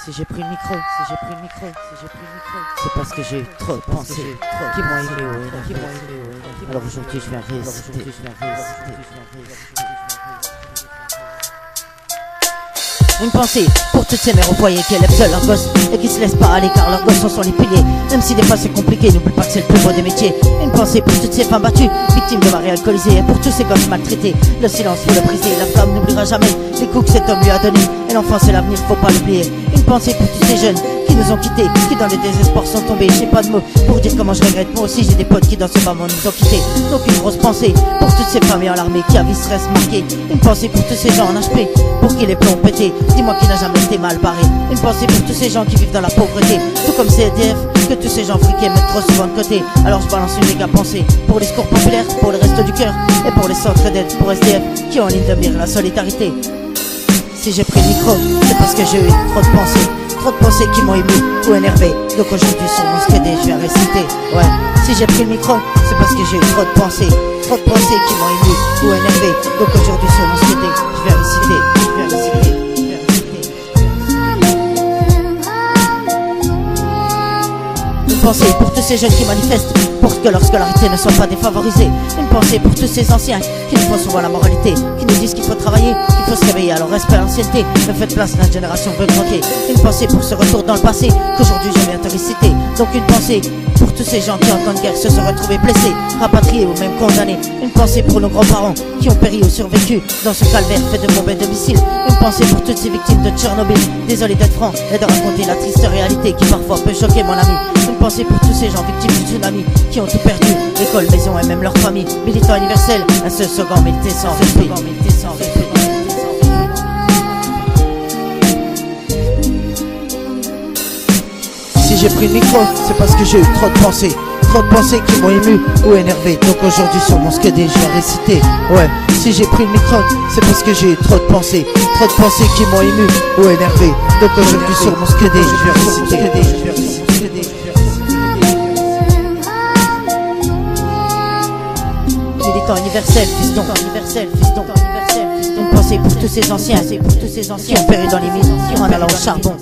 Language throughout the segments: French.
Si j'ai pris le micro, c'est parce que j'ai eu trop de pensées qui m'ont ému, Alors aujourd'hui je viens réciter. Une pensée pour toutes ces mères au foyer qui élèvent seuls leurs gosses et qui se laissent pas aller car leurs gosses sont les piliers. Même si des fois c'est compliqué, n'oublie pas que c'est le plus beau des métiers. Une pensée pour toutes ces femmes battues, victimes de maris alcoolisés, et pour tous ces gosses maltraités. Le silence faut le briser, la femme n'oubliera jamais les coups que cet homme lui a donnés. Et l'enfant c'est l'avenir, faut pas l'oublier. Une pensée pour tous ces jeunes qui nous ont quittés, qui dans le désespoir sont tombés. J'ai pas de mots pour dire comment je regrette. Moi aussi j'ai des potes qui dans ce moment nous ont quittés. Donc une grosse pensée pour toutes ces familles en l'armée qui a vie stress marqué. Une pensée pour tous ces gens en HP pour qui les plombs pétés. Dis-moi qui n'a jamais été mal barré. Une pensée pour tous ces gens qui vivent dans la pauvreté, tout comme ces SDF que tous ces gens friqués mettent trop souvent de côté. Alors je balance une méga pensée pour les secours populaires, pour le reste du cœur et pour les centres d'aide pour SDF qui ont en ligne de mire la solidarité. Si j'ai pris le micro, c'est parce que j'ai eu trop de pensées qui m'ont ému ou énervé. Donc aujourd'hui sur mon CD je viens réciter. Ouais, si j'ai pris le micro, c'est parce que j'ai eu trop de pensées qui m'ont ému ou énervé. Donc aujourd'hui sur mon CD je viens réciter. Une pensée pour tous ces jeunes qui manifestent pour que leur scolarité ne soit pas défavorisée. Une pensée pour tous ces anciens qui nous font souvent la moralité, qui nous disent qu'il faut travailler, qu'il faut se réveiller. Alors respect à l'ancienneté, ne faites place, notre génération veut croquer. Une pensée pour ce retour dans le passé qu'aujourd'hui je viens te réciter. Donc une pensée pour tous ces gens qui en temps de guerre se sont retrouvés blessés, rapatriés ou même condamnés. Une pensée pour nos grands-parents qui ont péri ou survécu dans ce calvaire fait de bombes et de missiles. Une pensée pour toutes ces victimes de Tchernobyl. Désolé d'être franc et de raconter la triste réalité qui parfois peut choquer mon ami. Une pensée pour tous ces gens victimes du tsunami qui ont tout perdu, l'école, maison et même leur famille. Militant universel, un seul slogan milité sans répit. Si j'ai pris le micro, c'est parce que j'ai eu trop de pensées qui m'ont ému ou énervé. Donc aujourd'hui sur mon CD je vais réciter. Ouais, si j'ai pris le micro, c'est parce que j'ai eu trop de pensées qui m'ont ému ou énervé. Donc aujourd'hui sur mon CD je vais réciter. Militant universel, fiston. Une pensée pour tous ces anciens qui ont péri dans les mines, qui en allant au charbon,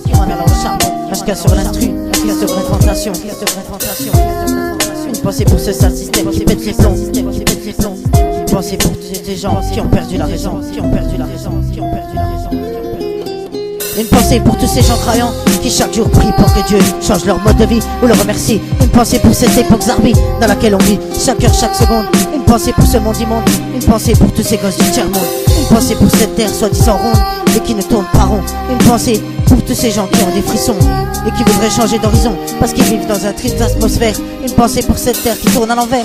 jusqu'à sur l'instru, sur rétentation. Une pensée pour ce sale système qui pète les plombs. Une pensée pour tous ces gens qui ont perdu la raison. Une pensée pour tous ces gens croyants qui chaque jour prient pour que Dieu change leur mode de vie ou le remercie. Une pensée pour cette époque zarbi dans laquelle on vit chaque heure, chaque seconde. Une pensée pour ce monde immonde. Une pensée pour tous ces gosses du tiers-monde. Une pensée pour cette terre soi-disant ronde et qui ne tourne pas rond. Une pensée pour tous ces gens qui ont des frissons et qui voudraient changer d'horizon parce qu'ils vivent dans un triste atmosphère. Une pensée pour cette terre qui tourne à l'envers.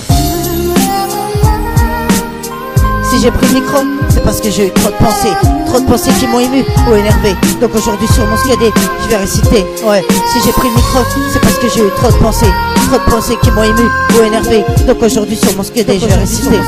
Si j'ai pris le micro, c'est parce que j'ai eu trop de pensées qui m'ont ému ou énervé. Donc aujourd'hui sur mon CD, je vais réciter. Ouais, si j'ai pris le micro, c'est parce que j'ai eu trop de pensées qui m'ont ému ou énervé. Donc aujourd'hui sur mon CD, je vais réciter.